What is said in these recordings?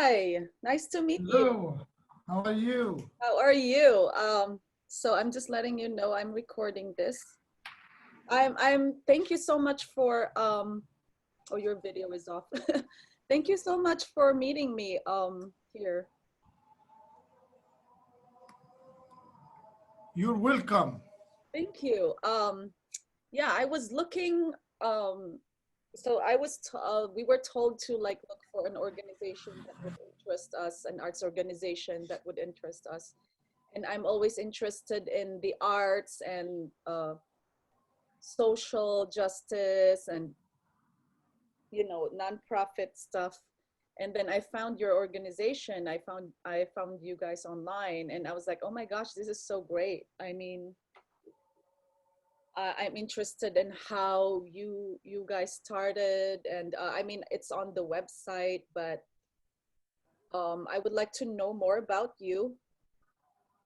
Hi, nice to meet you. Hello, how are you? How are you? So I'm just letting you know I'm recording this. Thank you so much for oh, your video is off. Thank you so much for meeting me here. You're welcome. Thank you. Yeah, I was looking so we were told to like look for an organization that would interest us, an arts organization that would interest us. And I'm always interested in the arts and social justice and nonprofit stuff. And then I found your organization. I found you guys online, and I was like, oh my gosh, this is so great. I mean, I'm interested in how you guys started, and I mean, it's on the website, but I would like to know more about you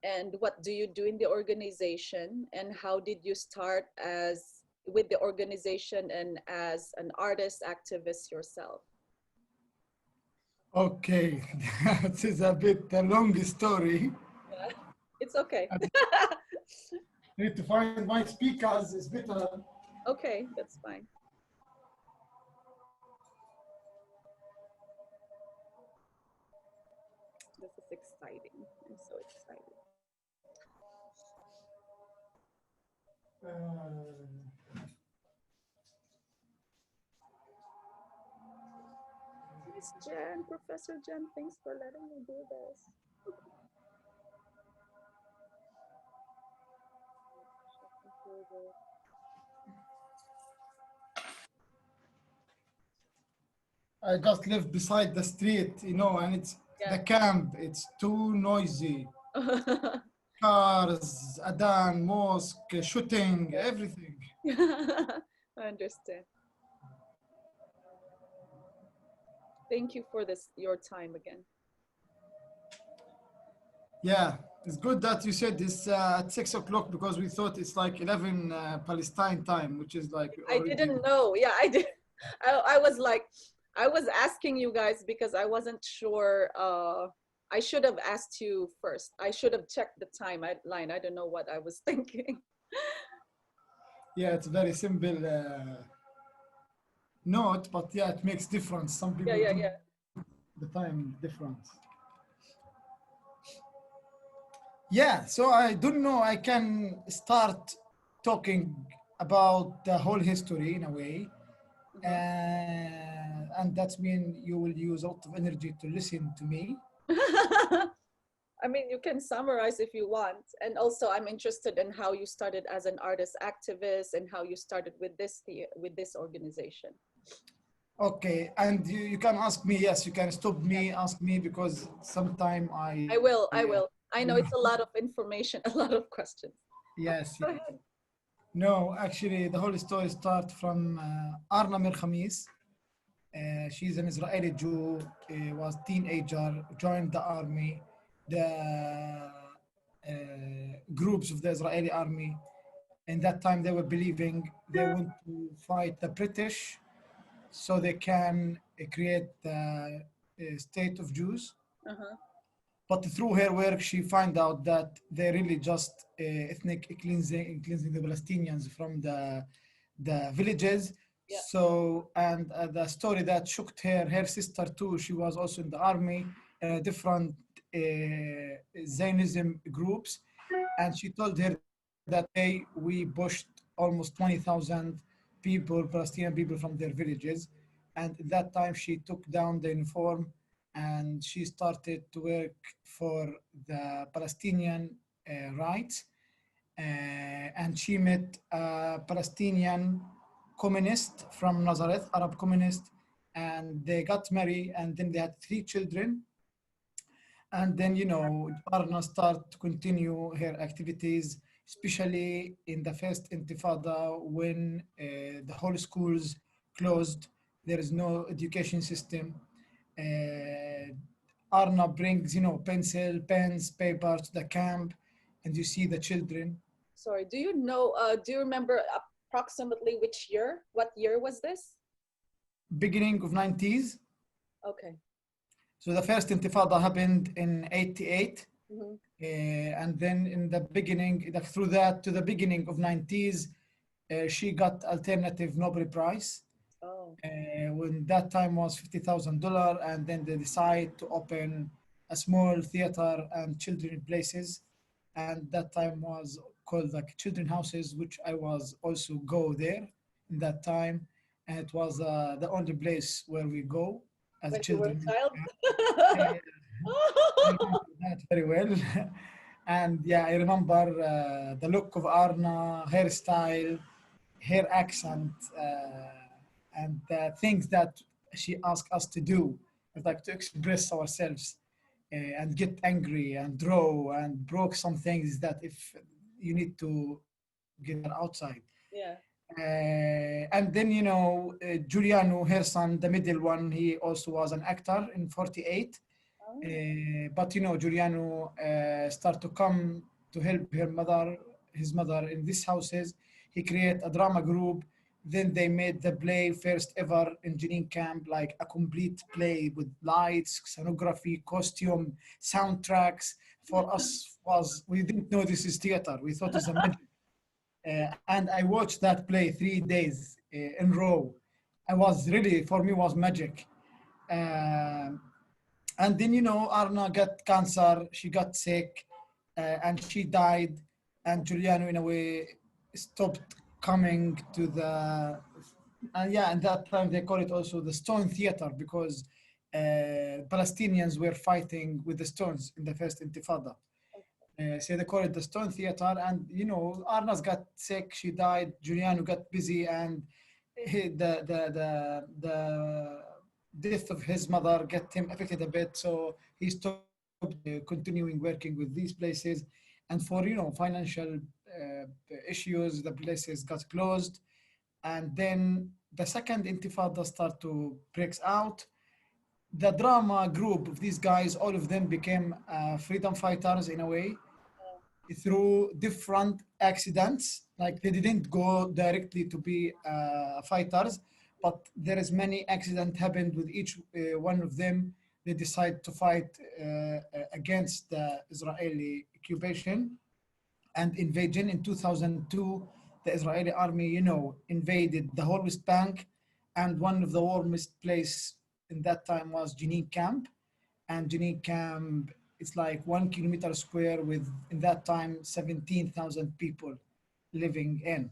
and what do you do in the organization, and how did you start as with the organization and as an artist activist yourself. Okay, this is a bit a long story. Yeah, it's okay. I need to find my speakers. It's better. Okay, that's fine. This is exciting. I'm so excited. Uh, Miss Jen, Professor Jen, thanks for letting me do this. I just live beside the street, and it's Yeah. the camp. It's too noisy. Cars, Adan, mosque, shooting, everything. I understand. Thank you for this, your time again. Yeah, it's good that you said this at 6 o'clock because we thought it's like 11 Palestine time, which is like I already. didn't know. Yeah, I did. I was like, I was asking you guys because I wasn't sure. I should have asked you first. I should have checked the time line. I don't know what I was thinking. Yeah, it's very simple note, but yeah, it makes difference. Some Yeah, people yeah, do yeah. the time difference. Yeah, so I don't know. I can start talking about the whole history in a way, Mhm. and that means you will use a lot of energy to listen to me. I mean, you can summarize if you want. And also, I'm interested in how you started as an artist activist and how you started with with this organization. Okay, and you can ask me. Yes, you can stop Yeah, me, ask me because sometime I will. I uh, will. I know it's a lot of information, a lot of questions. yes, Go yes. ahead. No, actually, the whole story starts from Arna Mir Khamis. She's an Israeli Jew, was teenager, joined the army, the groups of the Israeli army. In that time, they were believing they want to fight the British so they can create the state of Jews. Uh-huh. But through her work, she found out that they really just ethnic cleansing the Palestinians from the villages. Yeah. So, and the story that shocked her, her sister too, she was also in the army, different Zionism groups. And she told her that, hey, we pushed almost 20,000 people, Palestinian people from their villages. And at that time, she took down the uniform and she started to work for the Palestinian rights. And she met a Palestinian communist from Nazareth, Arab communist, and they got married, and then they had 3 children. And then, Arna started to continue her activities, especially in the first Intifada when the whole schools closed. There is no education system. Uh, Arna brings, pencil, pens, paper to the camp, and you see the children. Sorry. Do you remember approximately which year? What year was this? Beginning of 90s, Okay. So the first intifada happened in 88. Hmm. And then in the beginning, through that to the beginning of 90s, she got alternative Nobel Prize. Oh, When that time was $50,000, and then they decide to open a small theater and children places, and that time was called like children houses, which I was also go there in that time, and it was the only place where we go as when you were children. a child. Uh, I remember that very well. And yeah, I remember the look of Arna, hairstyle, her accent, and the things that she asked us to do, it's like to express ourselves and get angry and draw and broke some things that if you need to get that outside. Yeah. And then, Giuliano, her son, the middle one, he also was an actor in 48. Oh, But Giuliano start to come to help his mother in these houses. He create a drama group. Then they made the play first ever in Jenin camp, like a complete play with lights, scenography, costume, soundtracks. For us, was we didn't know this is theater. We thought it's a magic. And I watched that play 3 days in row. I was really, for me, was magic. Um and then Arna got cancer, she got sick, and she died, and Giuliano in a way stopped coming to the, and yeah, and that time they call it also the stone theater, because Palestinians were fighting with the stones in the first intifada. So they call it the stone theater, and Arna's got sick, she died, Giuliano got busy, and the death of his mother get him affected a bit, so he stopped continuing working with these places, and for financial issues, the places got closed, and then the second intifada start to breaks out. The drama group of these guys, all of them became freedom fighters in a way through different accidents. Like they didn't go directly to be fighters, but there is many accident happened with each one of them. They decide to fight against the Israeli occupation and invasion in 2002. The Israeli army, invaded the whole West Bank, and one of the warmest place in that time was Jenin camp. And Jenin camp, it's like 1 kilometer square with in that time 17,000 people living in.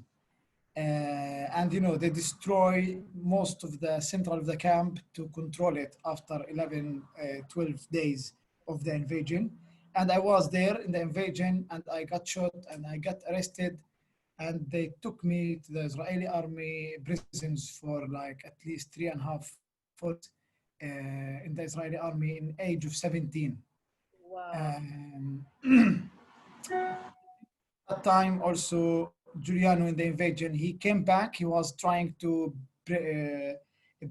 And they destroy most of the central of the camp to control it after 11, 12 days of the invasion. And I was there in the invasion, and I got shot and I got arrested, and they took me to the Israeli army prisons for like at least 3.5 years in the Israeli army in age of 17. wow. Um, that time also Giuliano in the invasion, he came back. He was trying to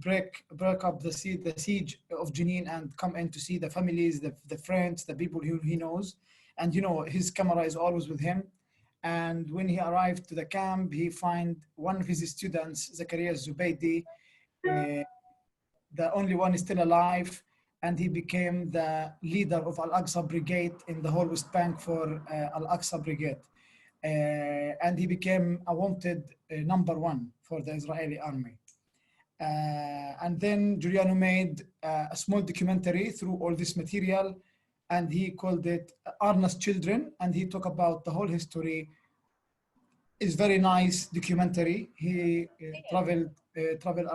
break up the siege of Jenin and come in to see the families, the friends, the people who he knows. And his camera is always with him. And when he arrived to the camp, he find one of his students, Zakaria Zubaydi, uh, the only one is still alive, and he became the leader of Al-Aqsa Brigade in the whole West Bank for Al-Aqsa Brigade. And he became a wanted number one for the Israeli army. And then Giuliano made a small documentary through all this material, and he called it Arna's Children, and he talked about the whole history. It's very nice documentary. He See it. traveled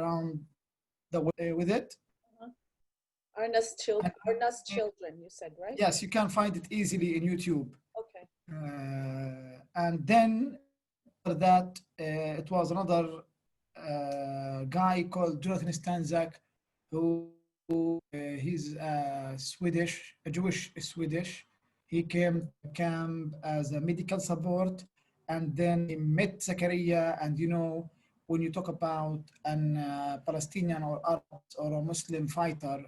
around the world with it. Uh-huh. Arna's And, children. Arna's children. You said right? yes, you can find it easily in YouTube. Okay. And then after that, it was another guy called Jonathan Stanzak, he's Swedish, a Jewish Swedish. He came to the camp as a medical support, and then he met Zakaria. And when you talk about an Palestinian or Arab or a Muslim fighter,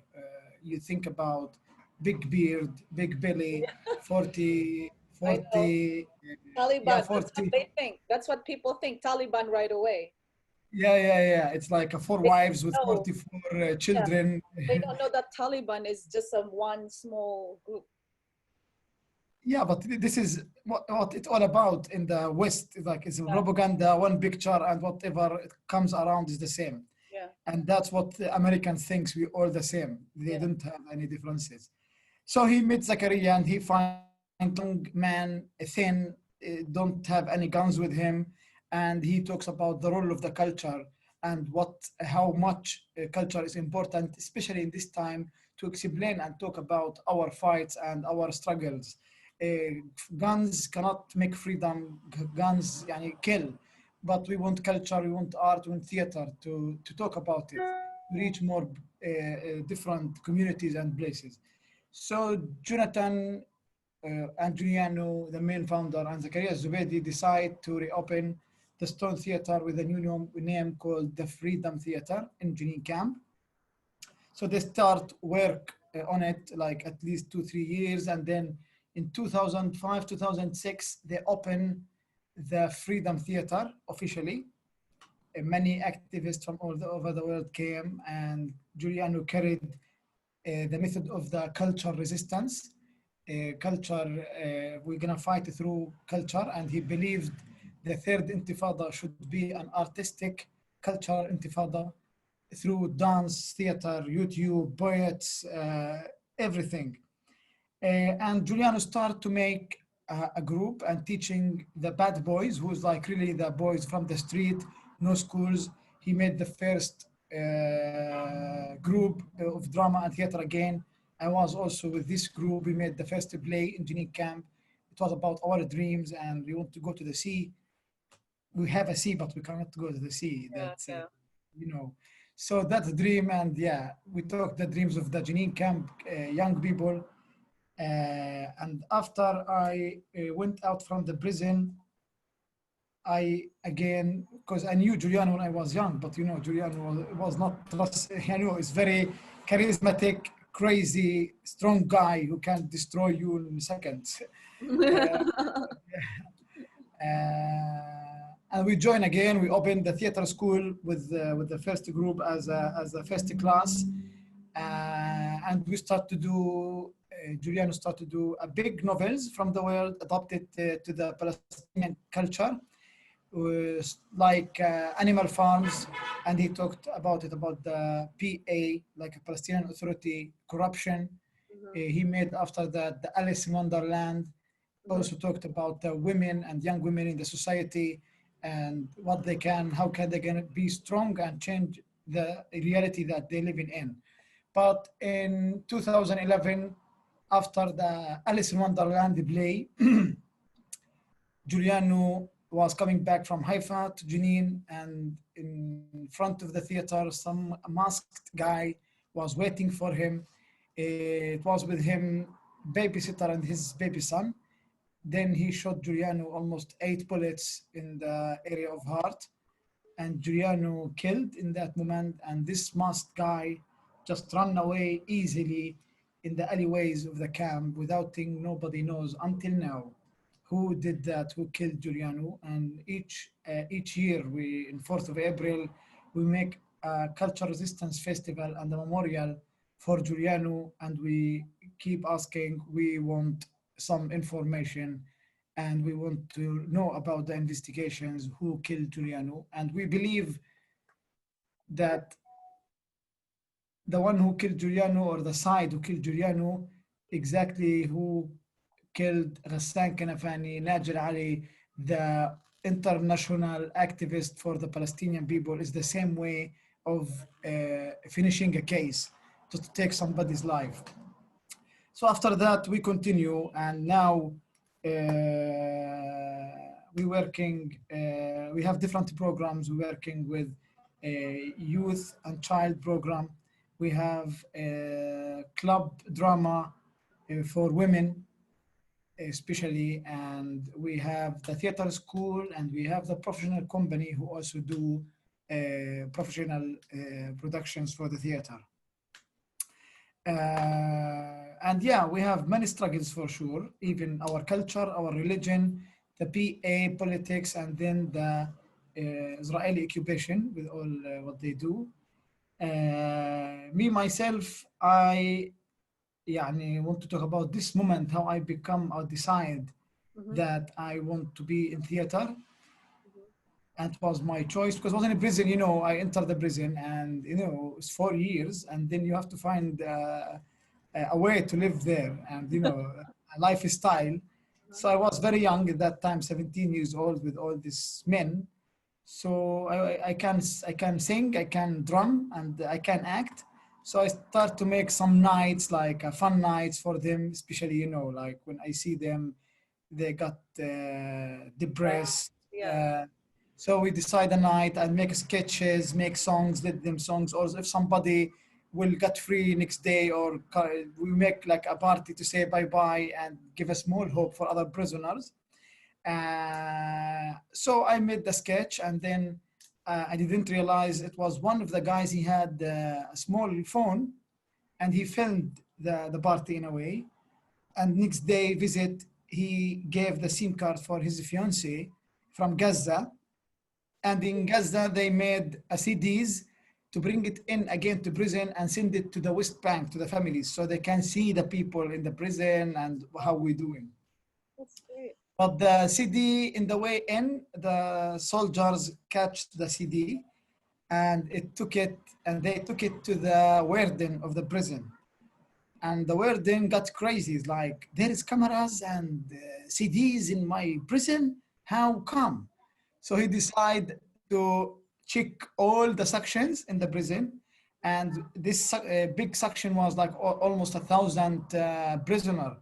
you think about big beard, big belly, Yeah, 40, I know. 40, yeah, Taliban. That's what 40. they think. That's what people think. Taliban right away. yeah. It's like a four They wives with don't know. 44 Yeah, children. they don't know that Taliban is just a one small group. Yeah, but this is what it's all about in the West. It's like it's Yeah, propaganda, one picture, and whatever it comes around is the same. yeah, And that's what the American thinks we all the same. They yeah. don't have any differences. So he meets Zakaria and he finds young man, thin, don't have any guns with him, and he talks about the role of the culture and how much culture is important, especially in this time, to explain and talk about our fights and our struggles. Guns cannot make freedom. Guns, yani, kill. But we want culture, we want art, we want theater to talk about it, reach more different communities and places. So Jonathan and Giuliano, the main founder, and Zakaria Zubedi decide to reopen the Stone Theater with a new name called the Freedom Theater in Jenin camp. So they start work on it like at least 2 3 years, and then in 2005 2006 they open the Freedom Theater officially. Many activists from over the world came, and Giuliano carried the method of the culture resistance. We're gonna fight through culture, and he believed the third intifada should be an artistic cultural intifada through dance, theater, YouTube, poets, everything. And Giuliano started to make a group and teaching the bad boys, who's like really the boys from the street, no schools. He made the first group of drama and theater again. I was also with this group. We made the first play in Jenin camp. It was about our dreams and we want to go to the sea. We have a sea, but we cannot go to the sea. Yeah, That's, yeah. you know, so that's the dream. And yeah, we took the dreams of the Jenin camp, young people. And after I went out from the prison, I again, because I knew Giuliano when I was young, but you know, Giuliano was not trust. I know he's very charismatic, crazy, strong guy who can destroy you in seconds. Uh, and we join again. We opened the theater school with the first group as the first class, and we start to do. Giuliano started to do a big novels from the world, adapted to the Palestinian culture, like animal farms, and he talked about it about the PA, like a Palestinian Authority corruption. Mhm, He made after that the Alice in Wonderland, mhm. also talked about the women and young women in the society and what they can, how can they can be strong and change the reality that they living in. But in 2011, after the Alice in Wonderland play, Giuliano was coming back from Haifa to Jenin, and in front of the theater, some masked guy was waiting for him. It was with him, babysitter and his baby son. Then he shot Giuliano almost 8 bullets in the area of heart, and Giuliano killed in that moment. And this masked guy just ran away easily in the alleyways of the camp without thing. Nobody knows until now who did that, who killed Giuliano. And each year, we in 4th of April, we make a cultural resistance festival and a memorial for Giuliano, and we keep asking. We want some information and we want to know about the investigations who killed Giuliano. And we believe that the one who killed Giuliano or the side who killed Giuliano, exactly who killed Ghassan Kanafani, Najir Ali, the international activist for the Palestinian people, is the same way of finishing a case, just to take somebody's life. So after that, we continue, and now we working. We have different programs. We're working with a youth and child program. We have a club drama for women, especially, and we have the theater school, and we have the professional company who also do professional productions for the theater. And yeah, we have many struggles for sure, even our culture, our religion, the PA politics, and then the Israeli occupation with all what they do. Me myself, I want to talk about this moment, how I become or decide Mm-hmm. that I want to be in theater. Mm-hmm. And it was my choice because I was in a prison. I entered the prison, and it's 4 years, and then you have to find a way to live there, and a lifestyle. Uh-huh. So I was very young at that time, 17 years old, with all these men. So I can sing, I can drum, and I can act. So I start to make some nights, like fun nights for them, especially like when I see them, they got Right. depressed. Yeah. Uh, so we decide a night and make sketches, make songs, let them songs. Or if somebody will get free next day, or we make like a party to say bye bye and give a small hope for other prisoners. So I made the sketch, and then I didn't realize it was one of the guys. He had a small phone, and he filmed the party in a way. And next day visit, he gave the SIM card for his fiance from Gaza. And in Gaza, they made a CDs to bring it in again to prison and send it to the West Bank to the families so they can see the people in the prison and how we're doing. That's great. But the CD, in the way in, the soldiers catch the CD, and they took it to the warden of the prison. And the warden got crazy. It's like, there is cameras and CDs in my prison. How come? So he decided to check all the sections in the prison, and this big section was like almost 1,000 prisoner.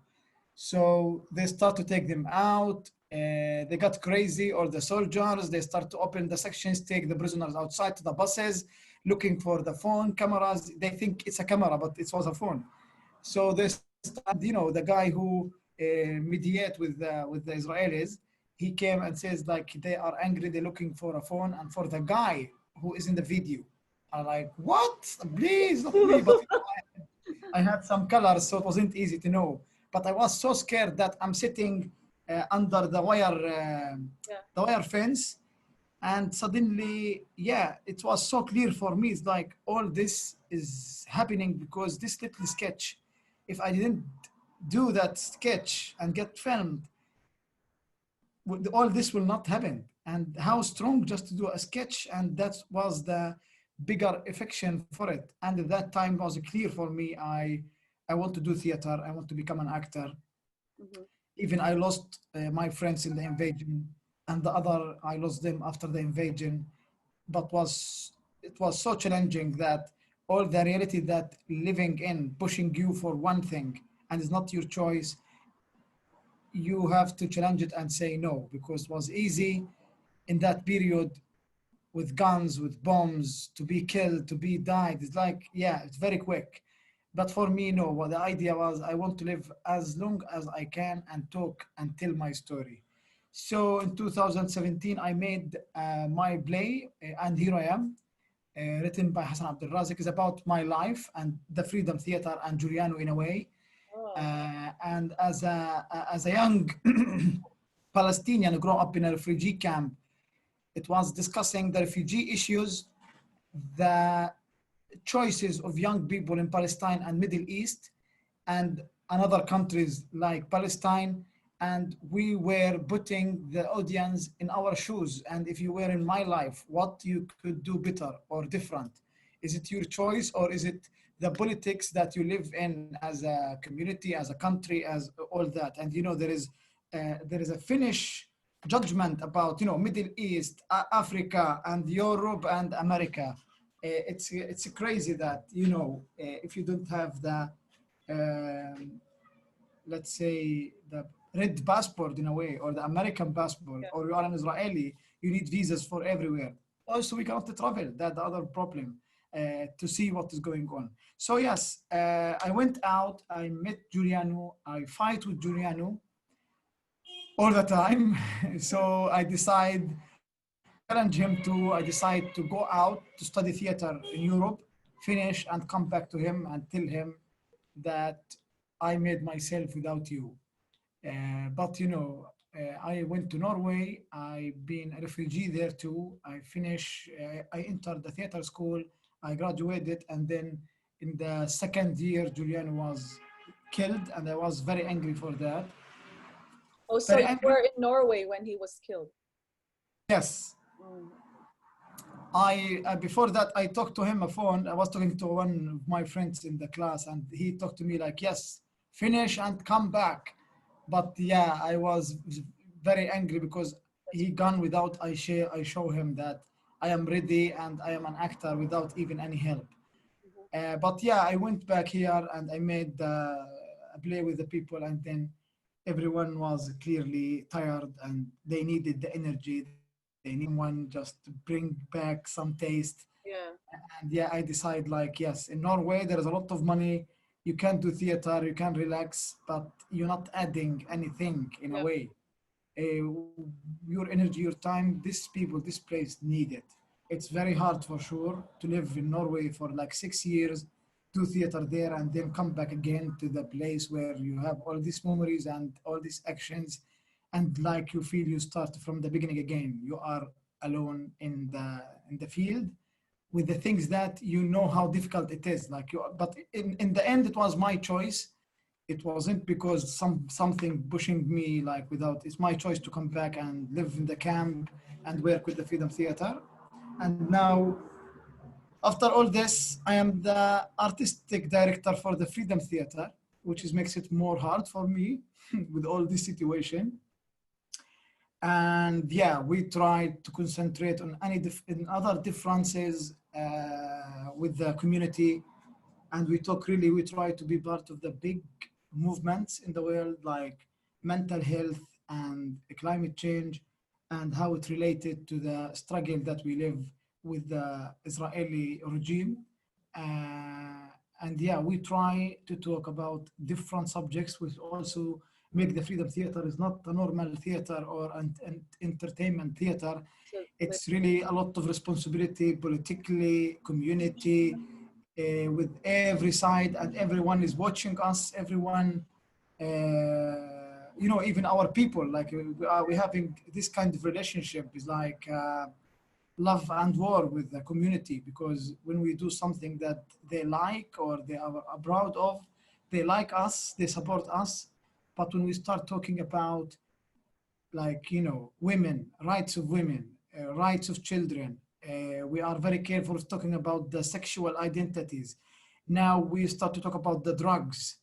So they start to take them out. They got crazy, or the soldiers, they start to open the sections, take the prisoners outside to the buses, looking for the phone cameras. They think it's a camera, but it was a phone. So they start, and the guy who mediate with the Israelis, he came and says like they are angry, they're looking for a phone and for the guy who is in the video. I'm like, what? Please, not me. But I had some colors, so it wasn't easy to know. But I was so scared that I'm sitting under Yeah. the wire fence, and suddenly, yeah, it was so clear for me. It's like all this is happening because this little sketch. If I didn't do that sketch and get filmed, all this will not happen. And how strong just to do a sketch, and that was the bigger affection for it. And at that time was clear for me. I want to do theater. I want to become an actor. Mm-hmm. Even I lost my friends in the invasion, and the other I lost them after the invasion. But it was so challenging that all the reality that living in pushing you for one thing and it's not your choice, you have to challenge it and say no, because it was easy in that period with guns, with bombs, to be killed, to be died. It's like, yeah, it's very quick. But for me, no. What the idea was, I want to live as long as I can and talk and tell my story. So in 2017, I made my play, and here I am, written by Hassan Abdul Razik. Is about my life and the Freedom Theater and Giuliano in a way. Oh. And as a young Palestinian who grew up in a refugee camp, it was discussing the refugee issues, the choices of young people in Palestine and Middle East and another countries like Palestine. And we were putting the audience in our shoes. And if you were in my life, what you could do better or different? Is it your choice, or is it the politics that you live in as a community, as a country, as all that? And there is a Finnish judgment about Middle East, Africa, and Europe and America. It's crazy that if you don't have the um, let's say the red passport in a way, or the American passport, Yeah. or you are an Israeli, you need visas for everywhere. Also, we cannot travel. That's the other problem, to see what is going on. So yes, I went out. I met Giuliano. I fight with Giuliano all the time. So I decide to challenge him to. I decide to go out to study theater in Europe, finish, and come back to him and tell him that I made myself without you. But I went to Norway. I've been a refugee there too. I entered the theater school. I graduated, and then in the second year, Julian was killed, and I was very angry for that. Oh, so Very you angry. were in Norway when he was killed. Yes. Mm. I before that I talked to him a phone. I was talking to one of my friends in the class, and he talked to me like, "Yes, finish and come back." But yeah, I was very angry because he gone without I show him that I am ready and I am an actor without even any help. Mhm. But yeah, I went back here and I made a play with the people, and then everyone was clearly tired and they needed the energy. They needed someone just to bring back some taste. Yeah, And yeah, I decide like, yes, in Norway there is a lot of money. You can do theater, you can relax, but you're not adding anything in a yeah, way. Your energy, your time, this people, this place need it. It's very hard for sure to live in Norway for like 6 years, do theater there, and then come back again to the place where you have all these memories and all these actions, and like you feel you start from the beginning again. You are alone in the field with the things that you know how difficult it is. Like you, but in the end, it was my choice. It wasn't because something pushing me like without. It's my choice to come back and live in the camp and work with the Freedom Theater. And now, after all this, I am the artistic director for the Freedom Theater, which is makes it more hard for me with all this situation. And yeah, we try to concentrate on in other differences with the community, and we try to be part of the big movements in the world like mental health and climate change, and how it related to the struggle that we live with the Israeli regime. And yeah, we try to talk about different subjects, which also make the Freedom Theater is not a normal theater or an entertainment theater. so It's really a lot of responsibility politically, community, with every side, and everyone is watching us. Everyone, even our people, like we having this kind of relationship is like love and war with the community, because when we do something that they like or they are proud of, they like us, they support us. But when we start talking about like women, rights of women, rights of children, we are very careful talking about the sexual identities. Now we start to talk about the drugs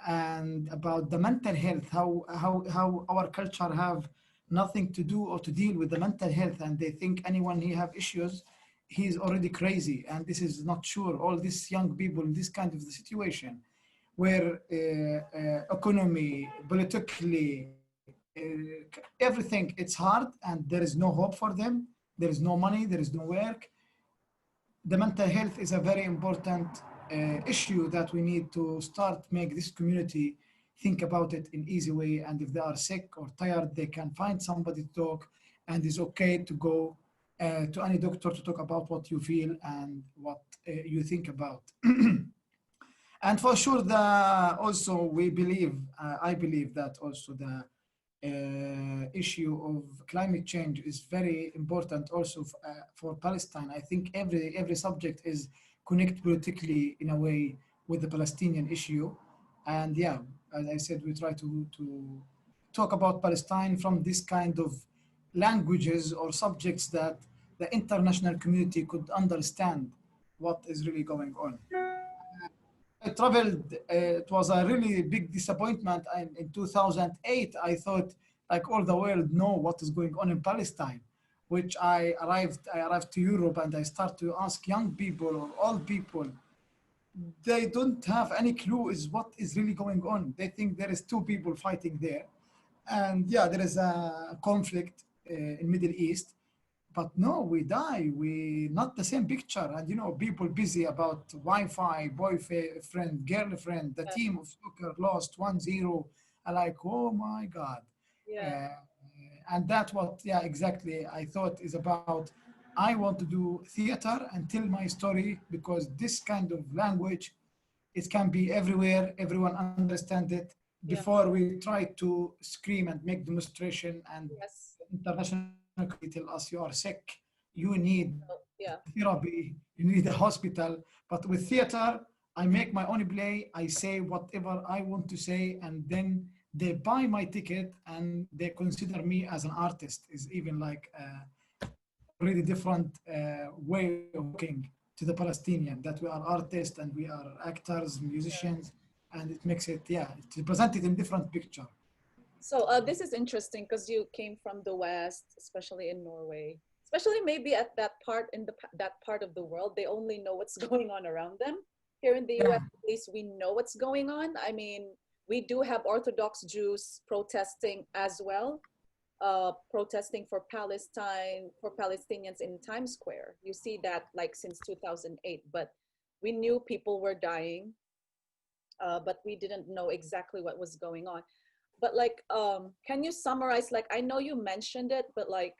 and about the mental health, how our culture have nothing to do or to deal with the mental health, and they think anyone he have issues, he's already crazy, and this is not sure. All these young people in this kind of the situation where economy, politically, everything, it's hard and there is no hope for them. There is no money, there is no work. The mental health is a very important issue that we need to start make this community think about it in easy way. And if they are sick or tired, they can find somebody to talk, and it's okay to go to any doctor to talk about what you feel and what you think about. And for sure, the also we believe, I believe that also the issue of climate change is very important also for Palestine. I think every subject is connected politically in a way with the Palestinian issue. And yeah, as I said, we try to talk about Palestine from this kind of languages or subjects that the international community could understand what is really going on. I traveled. It was a really big disappointment. In 2008, I thought like all the world know what is going on in Palestine, which I arrived. I arrived to Europe and I start to ask young people or old people. They don't have any clue is what is really going on. They think there is two people fighting there, and yeah, there is a conflict in Middle East, but no, we die. We not the same picture. And people busy about Wi-Fi, boyfriend, girlfriend. The yeah, team of soccer lost 1-0. I like, oh my God. yeah, Uh, and that's what, yeah, exactly. I thought is about. I want to do theater and tell my story, because this kind of language, it can be everywhere. Everyone understand it. Yeah. before we try to scream and make demonstration and Yes. international community tell us you are sick, you need So, yeah. therapy, you need a hospital. But with theater, I make my own play, I say whatever I want to say, and then they buy my ticket and they consider me as an artist. Is even like a really different way of looking to the Palestinian that we are artists and we are actors, Yeah. musicians, and it makes it, yeah, it's presented in different picture. So this is interesting because you came from the West, especially in Norway, especially maybe at that part in that part of the world, they only know what's going on around them. Here in the Yeah, US, at least we know what's going on. I mean, we do have Orthodox Jews protesting as well, protesting for Palestine, for Palestinians in Times Square. You see that like since 2008, but we knew people were dying, but we didn't know exactly what was going on. But like, can you summarize, like, I know you mentioned it, but like,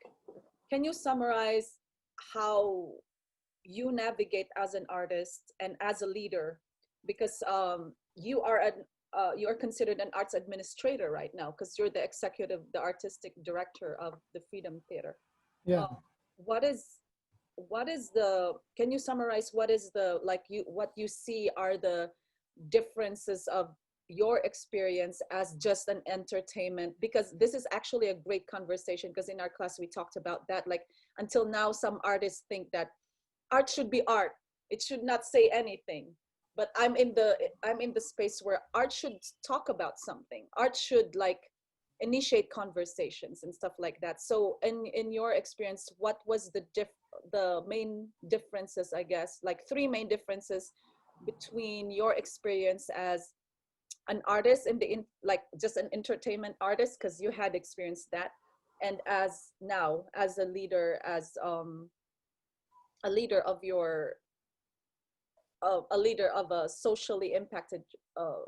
can you summarize how you navigate as an artist and as a leader? Because you are considered an arts administrator right now because you're the executive, the artistic director of the Freedom Theater. yeah. Uh, what is the, can you summarize what is the, like, you what you see are the differences of your experience as just an entertainment, because this is actually a great conversation, because in our class we talked about that, like, until now some artists think that art should be art, it should not say anything, but I'm in the space where art should talk about something, art should like initiate conversations and stuff like that. So in your experience, what was the main differences, I guess, like three main differences between your experience as an artist like just an entertainment artist, because you had experienced that, and as now as a leader, as a leader of your a leader of a socially impacted uh,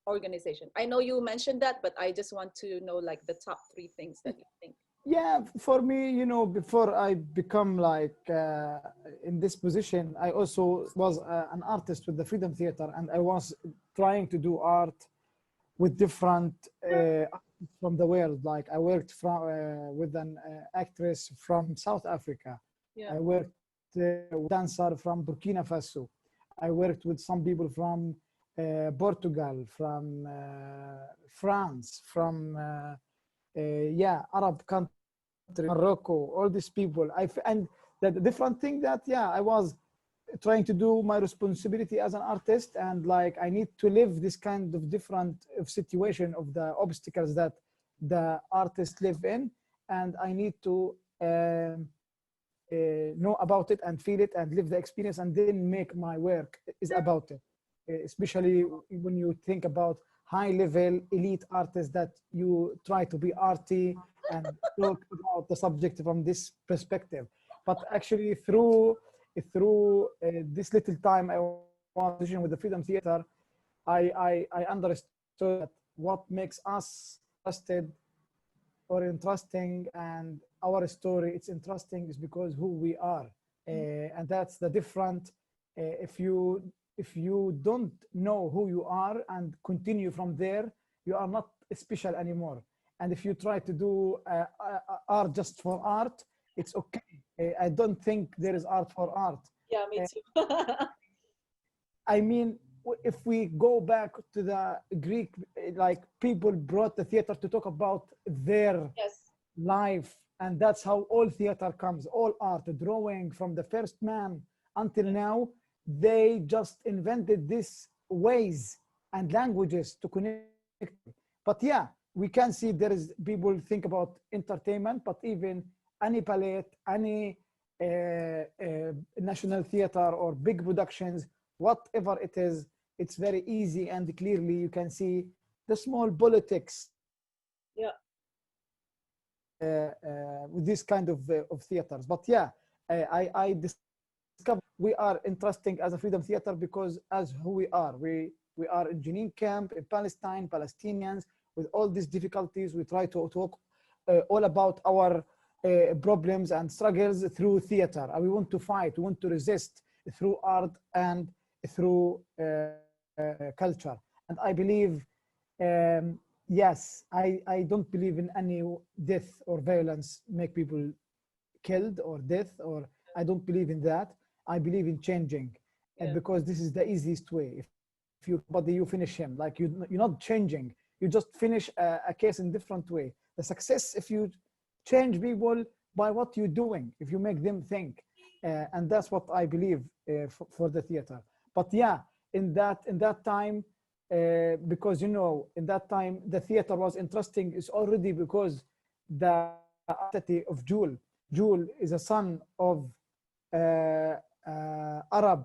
organization. I know you mentioned that, but I just want to know like the top three things that you think. Yeah, for me, before I become like in this position, I also was an artist with the Freedom Theater, and I was trying to do art with different artists from the world. Like I worked with an actress from South Africa. Yeah. I worked with a dancer from Burkina Faso. I worked with some people from Portugal, from France, from yeah, Arab country, Morocco, all these people. And the different thing that, yeah, I was trying to do my responsibility as an artist, and like I need to live this kind of different of situation of the obstacles that the artists live in, and I need to know about it and feel it and live the experience and then make my work is about it. Especially when you think about high level elite artists that you try to be arty and talk about the subject from this perspective. But actually through this little time I was positioned with the Freedom Theater, I understood that what makes us trusted or interesting and our story it's interesting is because who we are. And that's the different. If you don't know who you are and continue from there, you are not special anymore. And if you try to do art just for art, it's okay. I don't think there is art for art. Yeah, me Uh, too. I mean, if we go back to the Greek, like people brought the theater to talk about their Yes. life, and that's how all theater comes, all art, drawing from the first man until now. They just invented these ways and languages to connect. But yeah, we can see there is people think about entertainment, but even any ballet, any national theater or big productions, whatever it is, it's very easy and clearly you can see the small politics Yeah. with this kind of theaters. But yeah, I discovered we are interesting as a Freedom Theater because as who we are in Jenin camp in Palestine, Palestinians with all these difficulties. We try to talk all about our problems and struggles through theater. And we want to fight, we want to resist through art and through culture. And I believe Yes, I don't believe in any death or violence make people killed or death, or I don't believe in that. I believe in changing, and Yeah. because this is the easiest way. If you kill somebody, you finish him. Like you're not changing. You just finish a case in different way. The success if you change people by what you're doing, if you make them think, and that's what I believe for the theater. But yeah, in that time, because in that time the theater was interesting is already because the identity of Jewel. Jewel is a son of Arab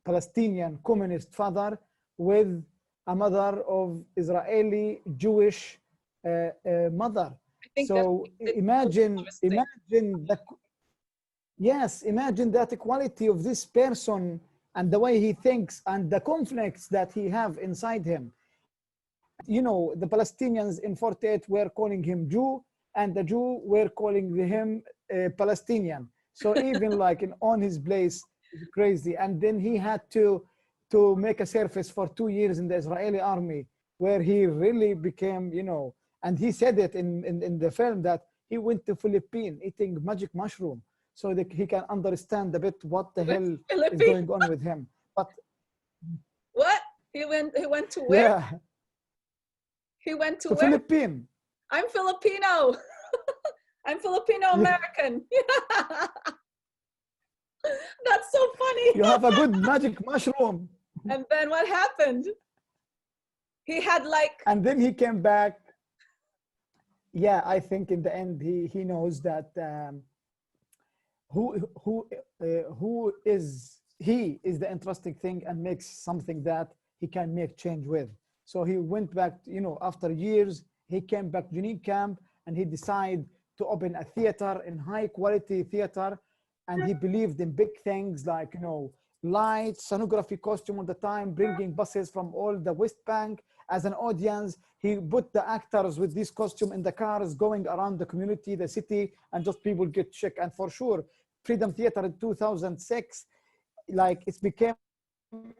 Palestinian communist father with a mother of Israeli Jewish mother. I think that So makes it so interesting. imagine the yes, imagine that equality of this person and the way he thinks and the conflicts that he have inside him. And the Palestinians in 48 were calling him Jew, and the Jew were calling him Palestinian. So even like on his place is crazy. And then he had to make a service for 2 years in the Israeli army, where he really became, and he said it in the film that he went to Philippines eating magic mushroom so that he can understand a bit what the He went to hell is Philippines. going on with him. But What? He went to where? yeah, He went to to where? Philippines. I'm Filipino. I'm Filipino Yeah, American. That's so funny. you have a good magic mushroom. And then what happened? He had like, And then he came back. Yeah, I think in the end he knows that who is the interesting thing and makes something that he can make change with. So he went back, after years, he came back to Jenin camp and he decided to open a theater in high quality theater. And he believed in big things like, lights, sonography costume all the time, bringing buses from all the West Bank as an audience. He put the actors with this costume in the cars going around the community, the city, and just people get check. And for sure, Freedom Theater in 2006, like it became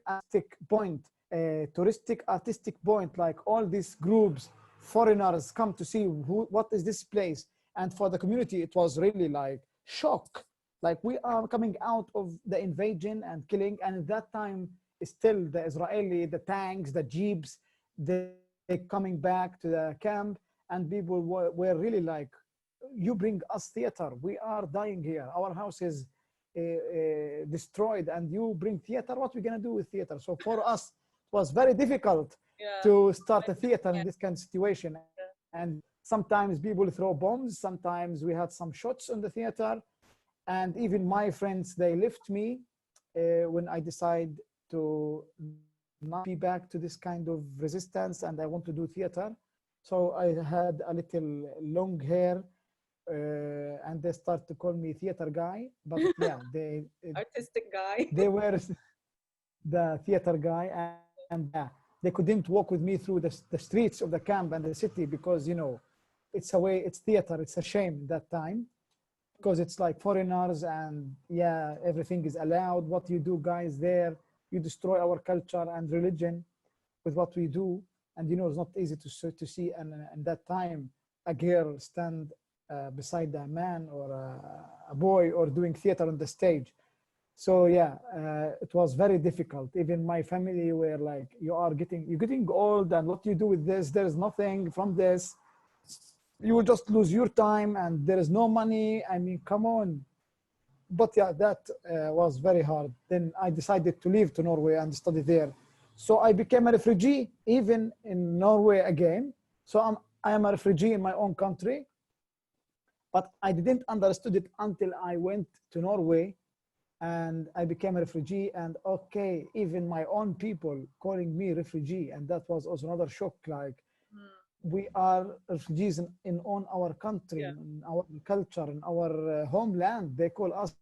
artistic point, touristic artistic point. Like all these groups, foreigners come to see what is this place. And for the community, it was really like shock. Like we are coming out of the invasion and killing, and at that time, still the Israeli, the tanks, the jeeps, they coming back to the camp, and people were really like, you bring us theater, we are dying here, our house is destroyed, and you bring theater, what are we going to do with theater? So for us it was very difficult yeah, to start a I theater in understand. this kind of situation. Yeah. And sometimes people throw bombs, sometimes we had some shots on the theater, and even my friends, they left me when I decide to not be back to this kind of resistance and I want to do theater. So I had a little long hair, and they start to call me theater guy. But yeah, Artistic guy. they were the theater guy, and yeah, they couldn't walk with me through the streets of the camp and the city because it's a way, it's theater, it's a shame that time because it's like foreigners, and yeah, everything is allowed. What you do, guys, there, you destroy our culture and religion with what we do. And it's not easy to see, and that time a girl stand beside a man or a boy or doing theater on the stage. So yeah, it was very difficult. Even my family were like, you're getting old, and what you do with this, there's nothing from this, you will just lose your time and there is no money. I mean, come on. But yeah, that was very hard. Then I decided to leave to Norway and study there. So I became a refugee even in Norway again. So I am a refugee in my own country, but I didn't understood it until I went to Norway and I became a refugee. And okay, even my own people calling me refugee, and that was also another shock. Like, Mm, we are refugees in on our country, yeah, in our culture, in our homeland. They call us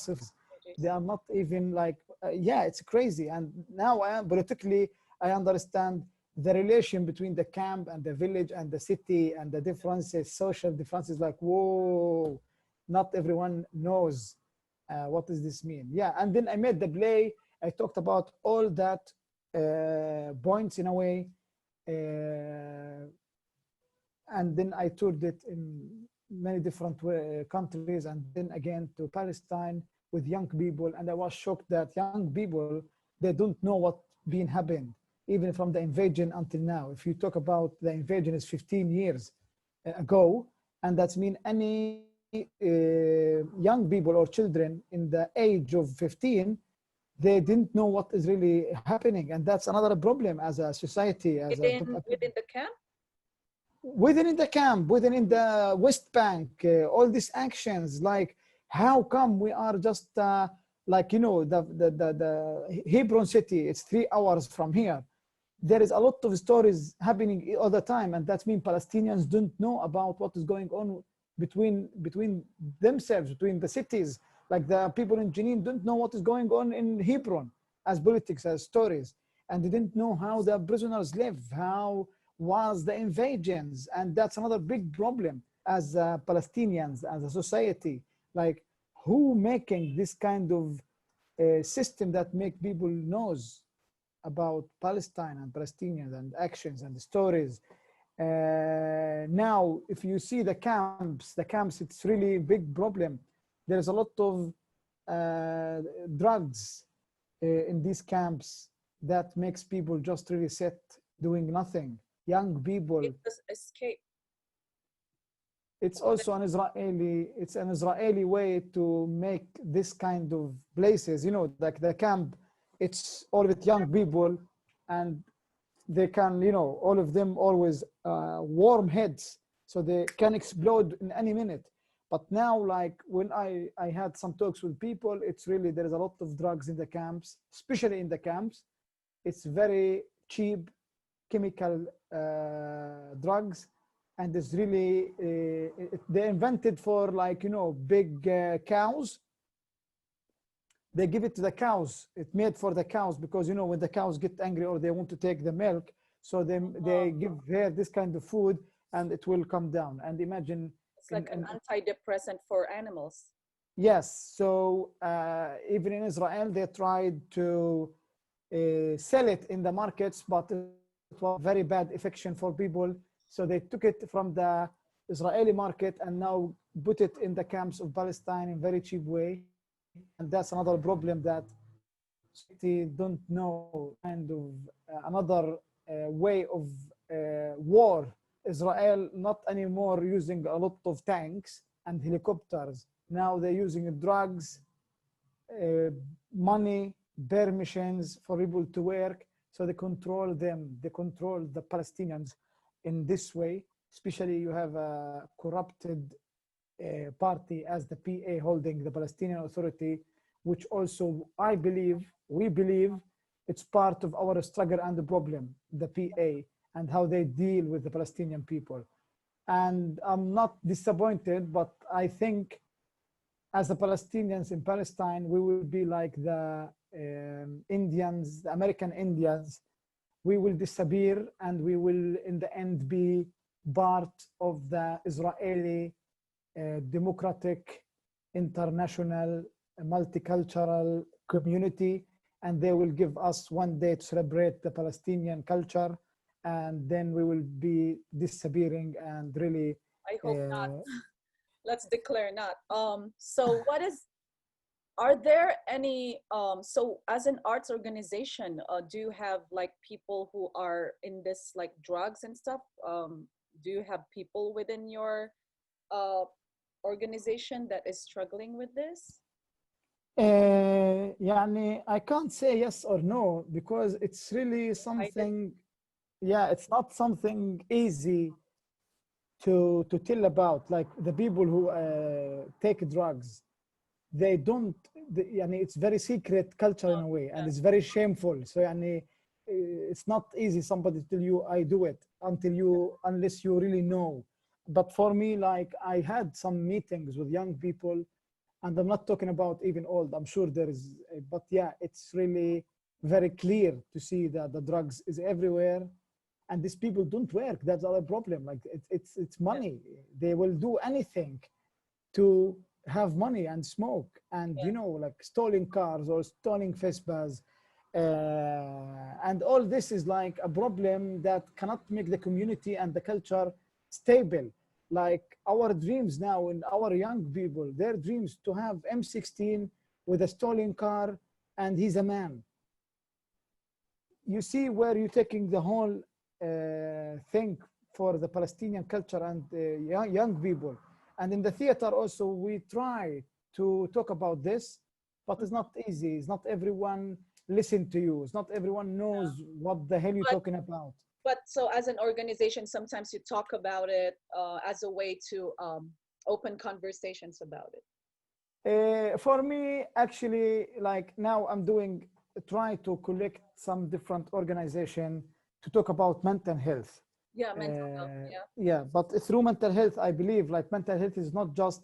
refugees. They are pages. not even like, yeah, it's crazy. And now I am politically, I understand the relation between the camp and the village and the city and the differences, social differences. Like, whoa, not everyone knows what does this mean. Yeah, and then I made the play. I talked about all that points in a way, and then I toured it in many different countries, and then again to Palestine with young people. And I was shocked that young people, they don't know what been happened, even from the invasion until now. If you talk about the invasion is 15 years ago, and that's mean any young people or children in the age of 15, they didn't know what is really happening. And that's another problem as a society, as a Within the camp? within in the camp, within in the West Bank, all these actions, like how come we are just like, you know, the Hebron city, it's 3 hours from here. There is a lot of stories happening all the time, and that means Palestinians don't know about what is going on between themselves, between the cities. Like the people in Jenin don't know what is going on in Hebron as politics, as stories, and they didn't know how the prisoners live, how was the invasions. And that's another big problem as Palestinians, as a society. Like, who making this kind of system that make people knows about Palestine and Palestinians and actions and the stories. Now, if you see the camps, it's really a big problem. There's a lot of drugs in these camps that makes people just really sit doing nothing. Young people. It was escape. It's also an Israeli way to make this kind of places, you know, like the camp, it's all with young people, and they can, you know, all of them always warm heads, so they can explode in any minute. But now, like when I had some talks with people, it's really, there is a lot of drugs in the camps, especially in the camps. It's very cheap chemical drugs, and it's really they invented for, like, you know, big cows. They give it to the cows. It's made for the cows because, you know, when the cows get angry or they want to take the milk, so they give her this kind of food, and it will come down. And imagine, it's like an antidepressant for animals. Yes. So even in Israel, they tried to sell it in the markets, but it was very bad affection for people. So they took it from the Israeli market and now put it in the camps of Palestine in very cheap way. And that's another problem, that society don't know kind of another way of war. Israel not anymore using a lot of tanks and helicopters. Now they're using drugs, money, permissions for people to work. So they control them. They control the Palestinians in this way. Especially you have a corrupted party as the PA holding the Palestinian Authority, which also we believe it's part of our struggle and the problem, the PA, and how they deal with the Palestinian people. And I'm not disappointed, but I think as the Palestinians in Palestine, we will be like the Indians, the American Indians. We will disappear, and we will in the end be part of the Israeli democratic, international, multicultural community, and they will give us one day to celebrate the Palestinian culture, and then we will be disappearing. And really, I hope not. Let's declare not. So are there any, so as an arts organization, do you have like people who are in this like drugs and stuff? Do you have people within your organization that is struggling with this? يعني I can't say yes or no, because it's really something, yeah, it's not something easy to tell about. Like the people who take drugs, they don't, يعني it's very secret culture in a way, and it's very shameful. So يعني it's not easy somebody to tell you I do it unless you really know. But for me, like I had some meetings with young people, and I'm not talking about even old. I'm sure there is, but yeah, it's really very clear to see that the drugs is everywhere, and these people don't work. That's our problem. Like it's money. They will do anything to have money and smoke, and you know, like stealing cars or stealing Vespas, And all this is like a problem that cannot make the community and the culture stable. Like our dreams now in our young people, their dreams to have M16 with a stolen car and he's a man. You see where you're taking the whole thing for the Palestinian culture and young people. And in the theater also, we try to talk about this, but it's not easy. It's not everyone listen to you. It's not everyone Yeah. knows what the hell you're But talking about. so as an organization, sometimes you talk about it as a way to open conversations about it. For me, actually, like now I'm doing, try to collect some different organization to talk about mental health. Yeah, mental health. Yeah. Yeah, but through mental health, I believe like mental health is not just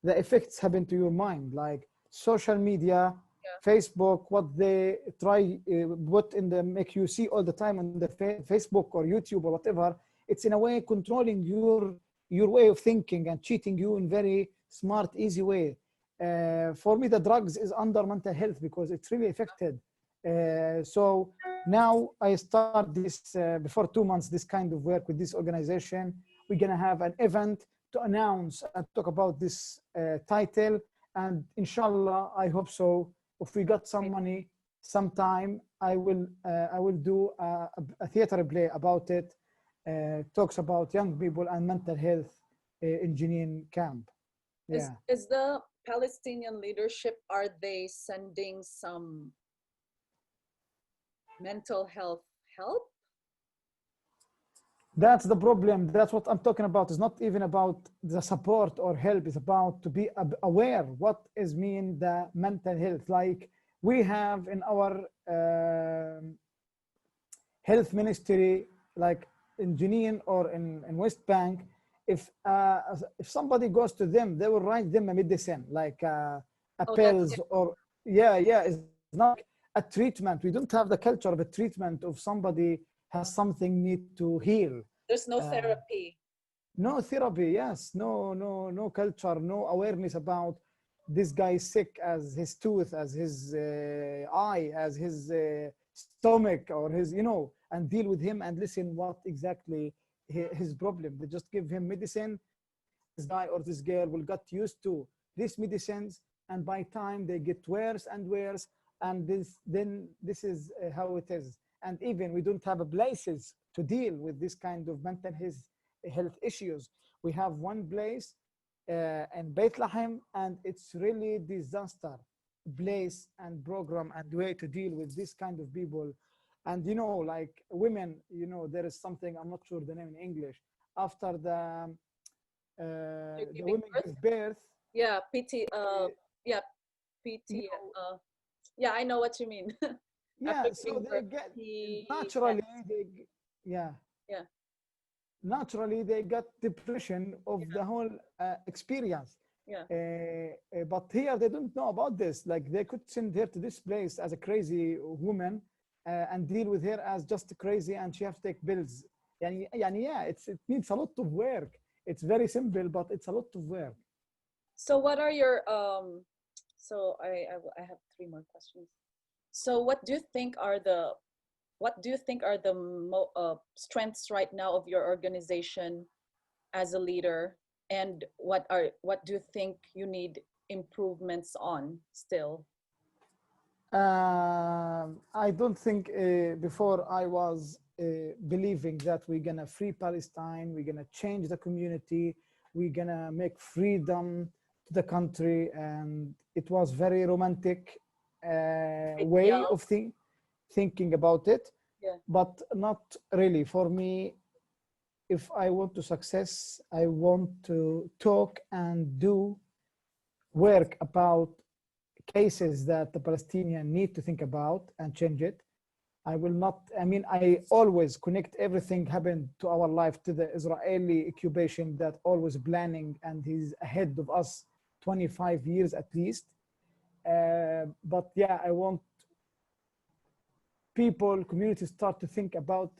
the effects happen to your mind, like social media, Yeah. Facebook, what they try put in the make you see all the time on the Facebook or YouTube or whatever. It's in a way controlling your way of thinking and cheating you in very smart, easy way. For me, the drugs is under mental health because it's really affected. So now I start this before 2 months, this kind of work with this organization. We're gonna have an event to announce and talk about this title. And inshallah, I hope so. If we got some money, sometime I will do a theater play about it. Talks about young people and mental health in Jenin camp. Yeah. Is the Palestinian leadership, are they sending some mental health help? That's the problem. That's what I'm talking about. It's not even about the support or help. It's about to be aware what is mean the mental health. Like we have in our health ministry, like in Jenin or in West Bank, if somebody goes to them, they will write them a medicine like a Oh, that's pills it. or yeah. It's not a treatment. We don't have the culture of a treatment of somebody has something need to heal. There's no Uh, therapy. no therapy, yes, no culture, no awareness about this guy is sick as his tooth, as his eye, as his stomach, or his, and deal with him and listen what exactly his problem. They just give him medicine. This guy or this girl will get used to these medicines, and by time they get worse and worse, and this is how it is. And even we don't have places to deal with this kind of mental health issues. We have one place in Bethlehem, and it's really disaster place and program and way to deal with this kind of people. And like women, there is something, I'm not sure the name in English, after You're the giving women birth? give birth. Yeah, PT. Yeah, You PT. know, Yeah, I know what you mean. After yeah, so giving they birth, get yeah, naturally yeah, yeah, naturally they got depression of yeah, the whole experience. yeah. But here they don't know about this. Like they could send her to this place as a crazy woman and deal with her as just crazy, and she have to take pills. Yeah, it needs a lot of work. It's very simple, but it's a lot of work. So what are your so I have three more questions. So what do you think are the strengths right now of your organization as a leader, and what do you think you need improvements on still? I don't think before I was believing that we're gonna free Palestine, we're gonna change the community, we're gonna make freedom to the country, and it was very romantic way Ideal. of thinking about it, Yeah. but not really. For me, if I want to success, I want to talk and do work about cases that the Palestinian need to think about and change it. I will not, I mean, I always connect everything happened to our life to the Israeli occupation that always planning and he's ahead of us 25 years at least. But yeah, I want people, communities start to think about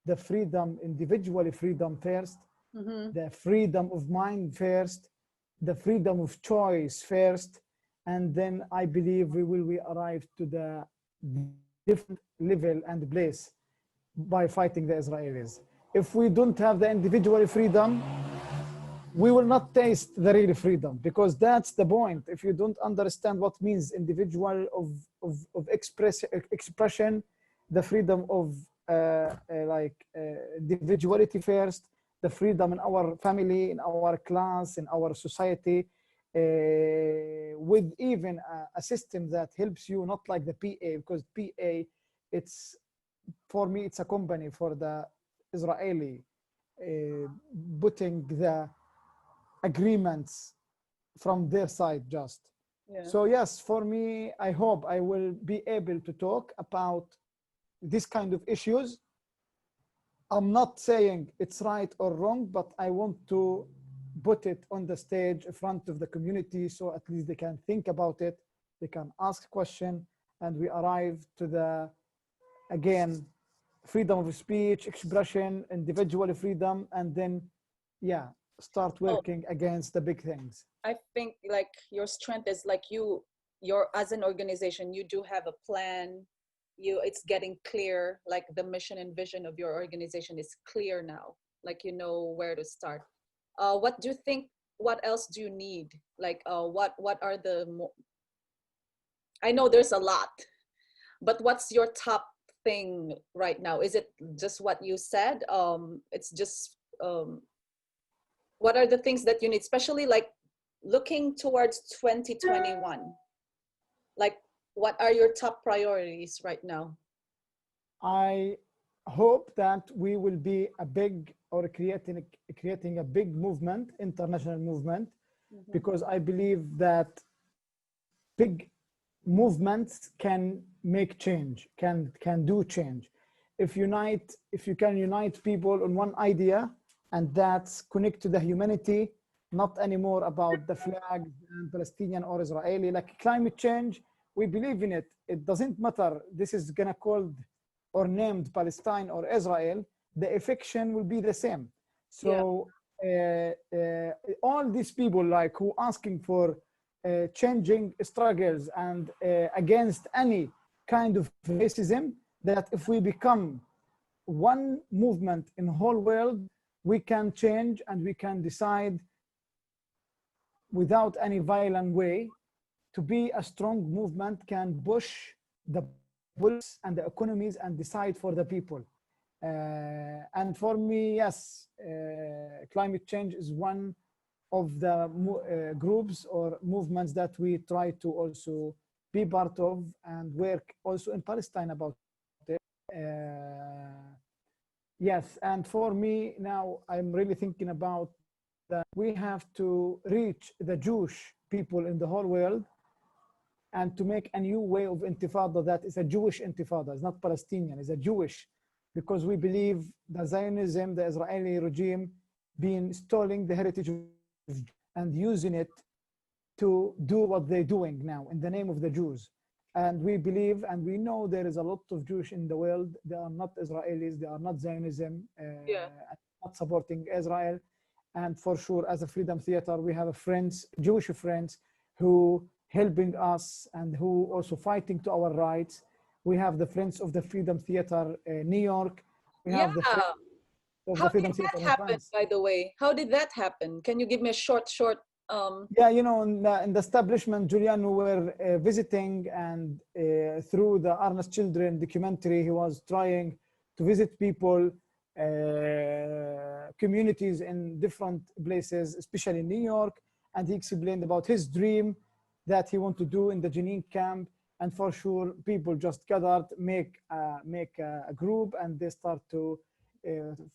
the freedom, individually freedom first, Mm-hmm. the freedom of mind first, the freedom of choice first, and then I believe we will arrive to the different level and place by fighting the Israelis. If we don't have the individual freedom, we will not taste the real freedom, because that's the point. If you don't understand what means individual of expression, the freedom of individuality first, the freedom in our family, in our class, in our society, with even a system that helps you, not like the PA, because PA, it's, for me, it's a company for the Israeli, putting the agreements from their side just. Yeah. So yes, for me, I hope I will be able to talk about this kind of issues. I'm not saying it's right or wrong, but I want to put it on the stage in front of the community, so at least they can think about it, they can ask question, and we arrive to the, again, freedom of speech, expression, individual freedom, and then, yeah, start Oh, working against the big things. I think like your strength is like you're as an organization, you do have a plan. It's getting clear, like the mission and vision of your organization is clear now. Like you know where to start. What do you think? What else do you need? Like, what are the? I know there's a lot, but what's your top thing right now? Is it just what you said? It's just what are the things that you need, especially like looking towards 2021? Like, what are your top priorities right now? I hope that we will be a big, or creating a big movement, international movement, Mhm. because I believe that big movements can make change, can do change. If you can unite people on one idea, and that's connect to the humanity, not anymore about the flag and Palestinian or Israeli. Like climate change, we believe in it. It doesn't matter. This is gonna called or named Palestine or Israel. The affection will be the same. Yeah, So all these people like who asking for changing struggles and against any kind of racism, that if we become one movement in the whole world, we can change and we can decide without any violent way to be a strong movement, can push the politics and the economies and decide for the people. And for me, yes, climate change is one of the groups or movements that we try to also be part of and work also in Palestine about it. Yes, and for me now, I'm really thinking about that we have to reach the Jewish people in the whole world and to make a new way of intifada that is a Jewish intifada. It's not Palestinian, it's a Jewish, because we believe the Zionism, the Israeli regime, being stealing the heritage of and using it to do what they're doing now in the name of the Jews. And we believe and we know there is a lot of Jewish in the world. They are not Israelis, they are not Zionism, yeah, not supporting Israel. And for sure, as a Freedom Theater, we have friends, Jewish friends, who helping us and who also fighting to our rights. We have the Friends of the Freedom Theater New York. We yeah. have the Friends of How the did Freedom that Theater in happen, France. by the way? How did that happen? Can you give me a short? Yeah, you know, in the establishment, Julian, we were visiting, and through the Ernest Children documentary, he was trying to visit people, communities in different places, especially in New York, and he explained about his dream that he want to do in the Jenin camp. And for sure, people just gathered, make a group, and they start to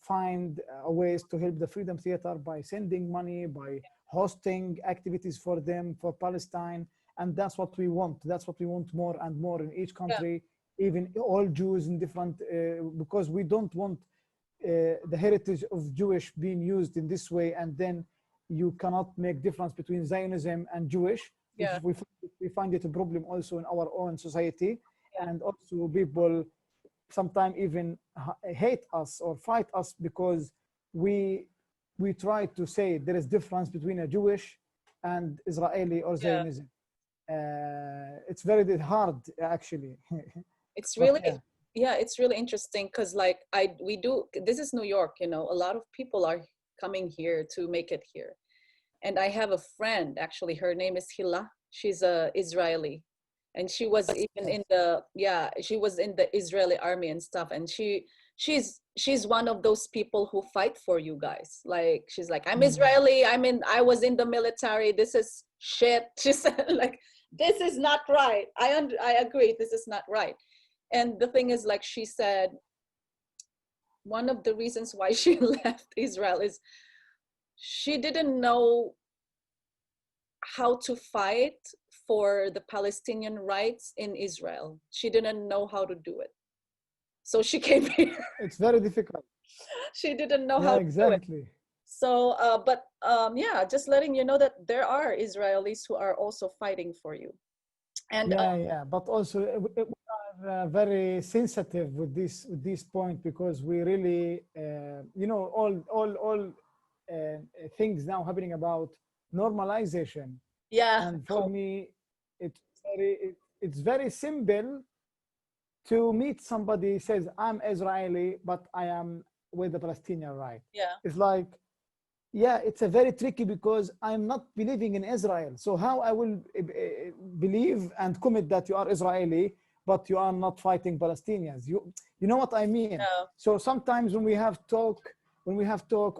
find ways to help the Freedom Theater by sending money, by hosting activities for them, for Palestine. And that's what we want. That's what we want more and more in each Yeah, country, even all Jews in different, because we don't want the heritage of Jewish being used in this way. And then you cannot make difference between Zionism and Jewish, yeah, which we find it a problem also in our own society. yeah, And also people sometimes even hate us or fight us because we we try to say there is difference between a Jewish and Israeli or yeah. Zionism. It's very hard actually. It's But really, yeah, yeah, it's really interesting because like we do, this is New York, you know, a lot of people are coming here to make it here. And I have a friend, actually, her name is Hila. She's a Israeli. And she was even yes. in the, yeah, she was in the Israeli army and stuff. And she's one of those people who fight for you guys. Like she's like, I'm Mm. Israeli, I was in the military. This is shit. She said like, this is not right. I agree, this is not right. And the thing is, like she said, one of the reasons why she left Israel is she didn't know how to fight for the Palestinian rights in Israel. She didn't know how to do it. So she came here. It's very difficult. She didn't know Yeah, how to do it. exactly. So, but yeah, just letting you know that there are Israelis who are also fighting for you. And Yeah, yeah. But also we are very sensitive with this point because we really, you know, things now happening about normalization. yeah, And for me, it's very simple to meet somebody says I'm Israeli, but I am with the Palestinian right. yeah, It's like, yeah, it's a very tricky because I'm not believing in Israel. So how I will believe and commit that you are Israeli, but you are not fighting Palestinians? You know what I mean? yeah, So sometimes when we have talk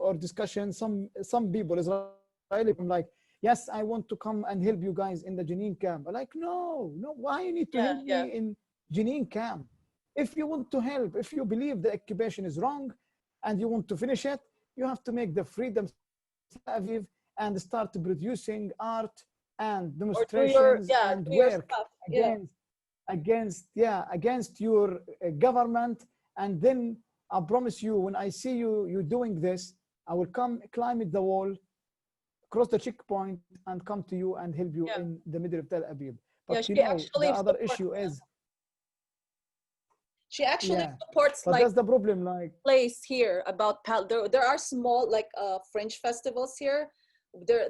or discussion, some people Israeli come like, yes, I want to come and help you guys in the Jenin camp. I'm like, no, no, why you need to yeah, help yeah, me in Jenin camp? If you want to help, if you believe the occupation is wrong and you want to finish it, you have to make the freedom Aviv and start producing art and or do your, demonstrations yeah, and do your work stuff. Yeah, against your government. And then I promise you, when I see you doing this, I will come climb the wall, cross the checkpoint, and come to you and help you yeah, in the middle of Tel Aviv. yeah. But you She know, the actually other supports. issue is, She actually yeah, supports but like that's the problem. Like, place here about there are small like fringe festivals here.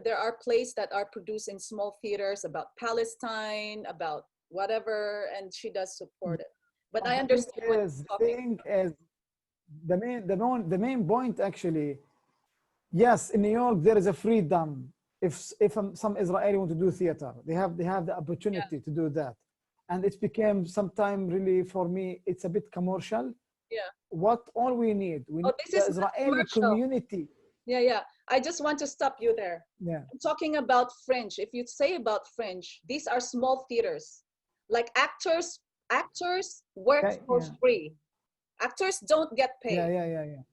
There are plays that are produced in small theaters about Palestine, about whatever, and she does support it. But but I understand what you're the talking. thing is, the main point actually. Yes, in New York there is a freedom. If some Israeli want to do theater, they have the Yeah, opportunity to do that, and it became sometime really for me it's a bit commercial. yeah. What all we Oh, need this the is not Israeli commercial. community. Yeah, yeah. I just want to stop you there. Yeah, I'm talking about fringe. If you say about fringe, these are small theaters. Like actors work okay, for yeah, free. Actors don't get yeah, paid. yeah, yeah, yeah.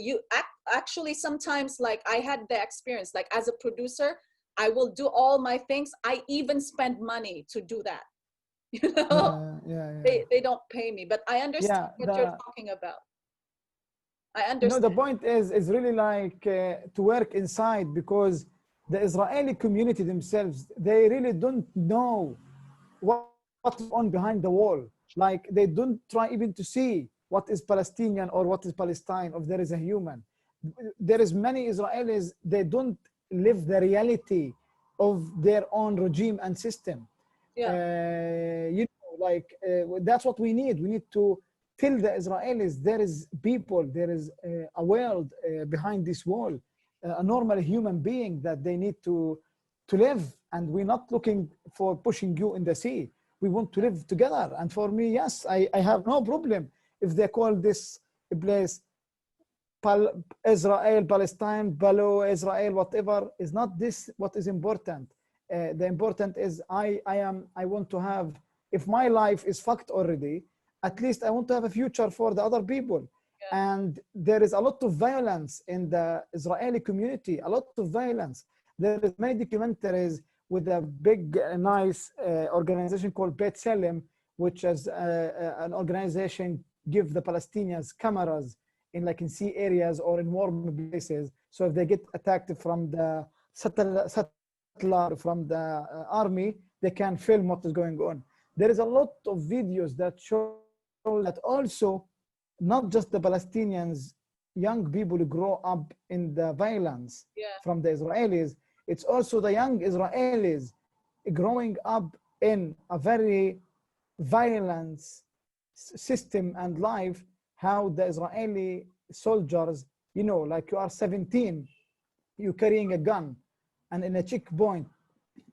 You act actually sometimes, like I had the experience, like as a producer, I will do all my things. I even spend money to do that. You know, Yeah, yeah, yeah. they don't pay me, but I understand Yeah, what you're talking about. I the understand. point is really like to work inside because the Israeli community themselves, they really don't know what is going on behind the wall. Like they don't try even to see what is Palestinian or what is Palestine, if there is a human. There is many Israelis, they don't live the reality of their own regime and system. Yeah, That's what we need. We need to tell the Israelis there is people, there is a world behind this wall, a normal human being that they need to live, and we're not looking for pushing you in the sea. We want to live together. And for me, yes, I have no problem if they call this place Israel, Palestine, Palo, Israel, whatever. Is not this what is important. The important is I want to have, if my life is fucked already, at least I want to have a future for the other people. yeah, And there is a lot of violence in the Israeli community, a lot of violence. There is many documentaries with a big, nice organization called Bet Salem, which is an organization give the Palestinians cameras in like in sea areas or in warm places. So if they get attacked from the satellite from the army, they can film what is going on. There is a lot of videos that show that also not just the Palestinians, young people grow up in the violence yeah, from the Israelis. It's also the young Israelis growing up in a very violence system and life, how the Israeli soldiers, you know, like you are 17, you carrying a gun and in a checkpoint,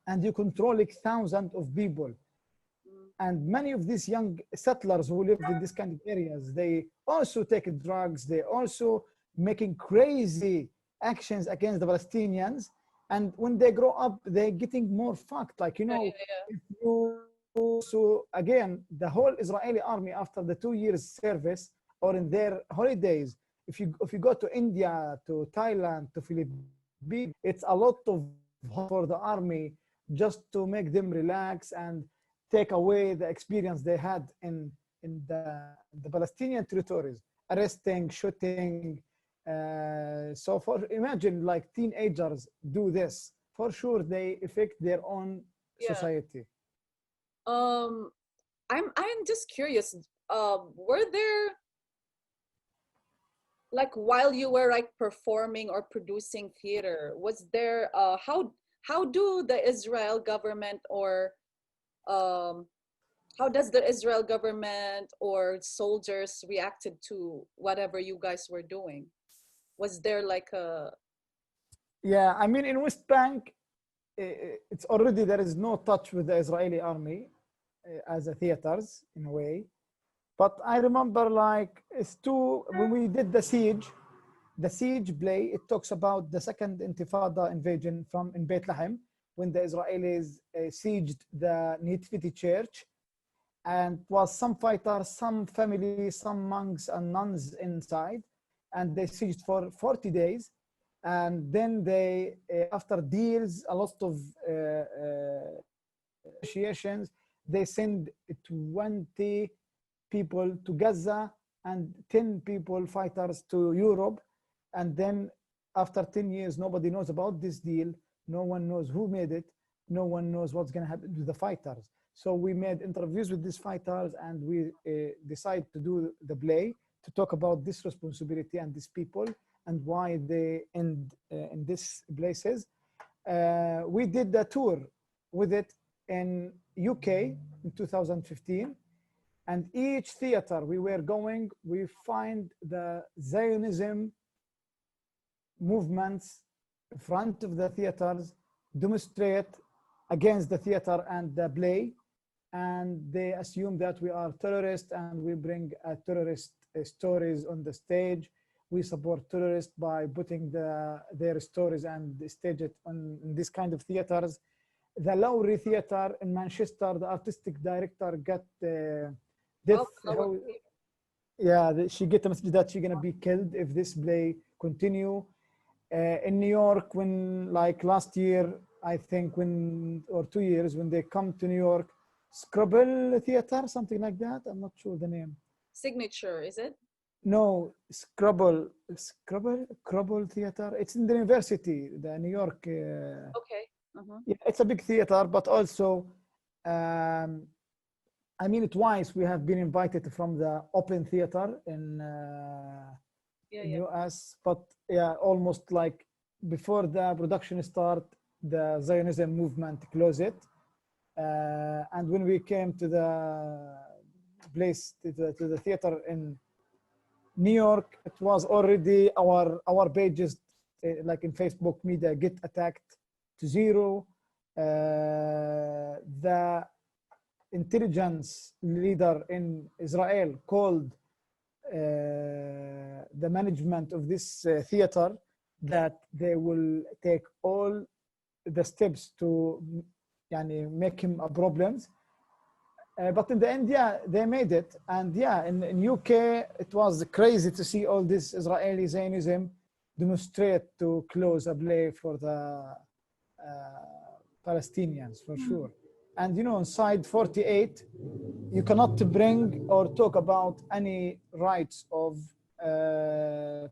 and you controlling thousands of people. Mm. And many of these young settlers who lived in this kind of areas, they also take drugs, they also making crazy actions against the Palestinians. And when they grow up, they're getting more fucked. Like, you Yeah, know, yeah, if you, so again, the whole Israeli army after the 2 years service or in their holidays, if you go to India, to Thailand, to Philippines, it's a lot of hard for the army just to make them relax and take away the experience they had in the Palestinian territories, arresting, shooting. So for imagine like teenagers do this, for sure they affect their own yeah. society. Um, I'm just curious. Were there, like, while you were like performing or producing theater, was there how do the Israel government or um how does the Israel government or soldiers reacted to whatever you guys were doing? Was there like a Yeah, I mean in West Bank, it's already there is no touch with the Israeli army as a theaters in a way. But I remember like it's two when we did the siege play. It talks about the second Intifada invasion from in Bethlehem when the Israelis sieged the Nativity Church, and was some fighters, some families, some monks and nuns inside, and they sieged for 40 days. And then they, after deals, a lot of negotiations, they send 20 people to Gaza and 10 people, fighters, to Europe. And then after 10 years, nobody knows about this deal. No one knows who made it. No one knows what's going to happen to the fighters. So we made interviews with these fighters, and we decided to do the play to talk about this responsibility and these people and why they end in these places. We did a tour with it in UK in 2015, and each theater we were going, we find the Zionism movements in front of the theaters, demonstrate against the theater and the play, and they assume that we are terrorists and we bring terrorist stories on the stage. We support terrorists by putting their stories and stage it on in this kind of theaters. The Lowry Theatre in Manchester, the artistic director got death. oh, lower Yeah, she get a message that she's gonna be killed if this play continue. In New York, when like last year, I think when or 2 years, when they come to New York, Scrabble Theater, something like that. I'm not sure the name. signature, is it? No, Scrabble Theater. It's in the university, the New York. Okay. Uh-huh. Yeah, it's a big theater, but also, um, I mean, twice we have been invited from the Open Theater Yeah, in yeah. US, but yeah, almost like before the production start, the Zionism movement closed it. And when we came to the place, to the theater in New York, it was already our pages, like in Facebook media, get attacked to zero. The intelligence leader in Israel called the management of this theater that they will take all the steps to يعني, make him a problems. But in the end, yeah, they made it. And yeah, in UK, it was crazy to see all this Israeli Zionism demonstrate to close a play for the Palestinians, for sure. And you know, on side 48, you cannot bring or talk about any rights of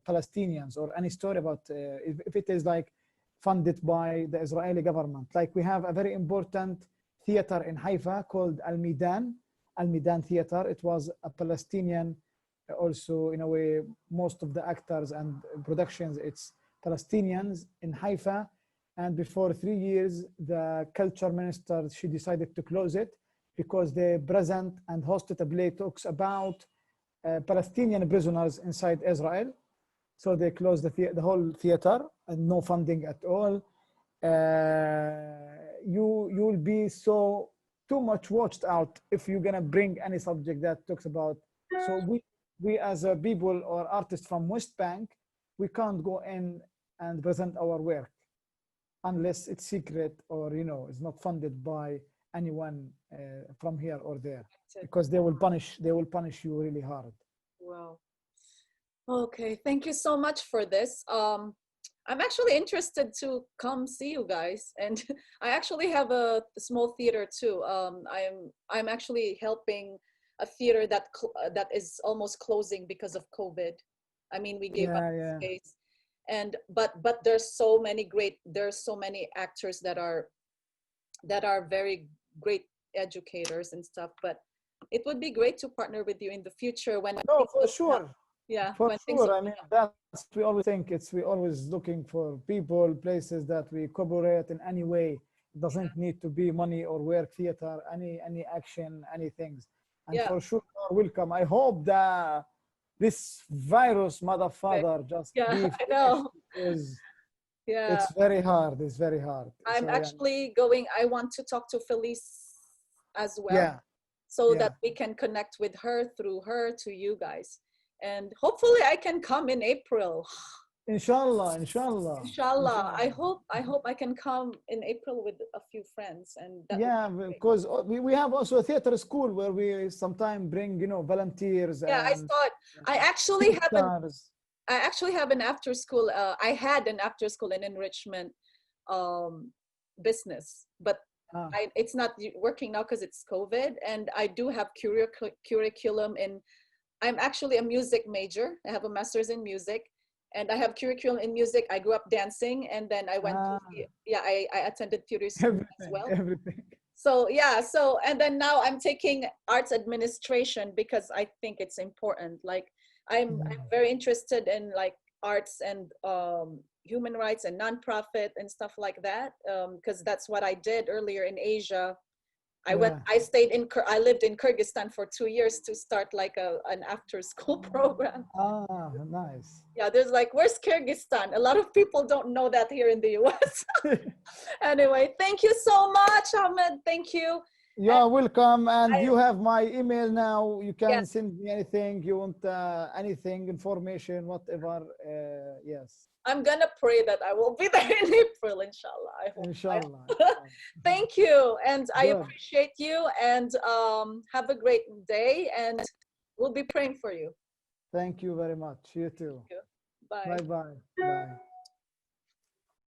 Palestinians or any story about if it is like funded by the Israeli government. Like we have a very important theater in Haifa called Al Midan Theater. It was a Palestinian, also in a way, most of the actors and productions, it's Palestinians in Haifa. And before 3 years, the culture minister, she decided to close it because they present and hosted a play talks about Palestinian prisoners inside Israel. So they closed the whole theater and no funding at all. You will be so too much watched out if you're gonna bring any subject that talks about. So we as a people or artists from West Bank, we can't go in and present our work unless it's secret or it's not funded by anyone from here or there, because they will punish you really hard. Wow. Okay, thank you so much for this. I'm actually interested to come see you guys, and I actually have a small theater too. I'm actually helping a theater that is almost closing because of COVID. I mean, we gave up Yeah. space, and but there's so many actors that are very great educators and stuff. But it would be great to partner with you in the future when No, things for open up. sure. Yeah, For when things sure. I open mean, up. that's we always think. We always looking for people, places that we cooperate in any way. It doesn't need to be money or work theater, any action, any things. And Yeah, for sure, you are welcome. I hope that this virus, mother okay. father, just Yeah, be I finished know. because Yeah, it's very hard. It's very hard. I'm So yeah, actually going. I want to talk to Felice as well, yeah, so yeah. that we can connect with her through her to you guys. And hopefully I can come in April. Inshallah, inshallah, Inshallah. I inshallah. hope I hope I can come in April with a few friends, and that would Yeah, be great. because we have also a theater school where we sometimes bring, volunteers Yeah, I and thought I actually film have an stars. I actually have an after school. I had an after school and enrichment um, business, but Ah, it's not working now because it's COVID. And I do have curriculum in. I'm actually a music major. I have a master's in music, and I have curriculum in music. I grew up dancing, and then I went to ah, yeah, I attended theater school as everything, well. everything. So yeah, so and then now I'm taking arts administration because I think it's important. Like I'm Mhm. very interested in like arts and human rights and nonprofit and stuff like that, because that's what I did earlier in Asia. Yeah. I lived in Kyrgyzstan for 2 years to start like an after school program. Ah, nice. Yeah, there's like, where's Kyrgyzstan? A lot of people don't know that here in the US. Anyway, thank you so much, Ahmed. Thank you. You And are welcome, and I, you have my email now. You yeah, can send me anything you want, anything, information, whatever. Yes, I'm gonna pray that I will be there in April, inshallah. I hope. inshallah, Hope. inshallah. Thank you, and I Good. appreciate you. And have a great day, and we'll be praying for you. Thank you very much. You Thank too. you. Bye. Bye bye. Bye.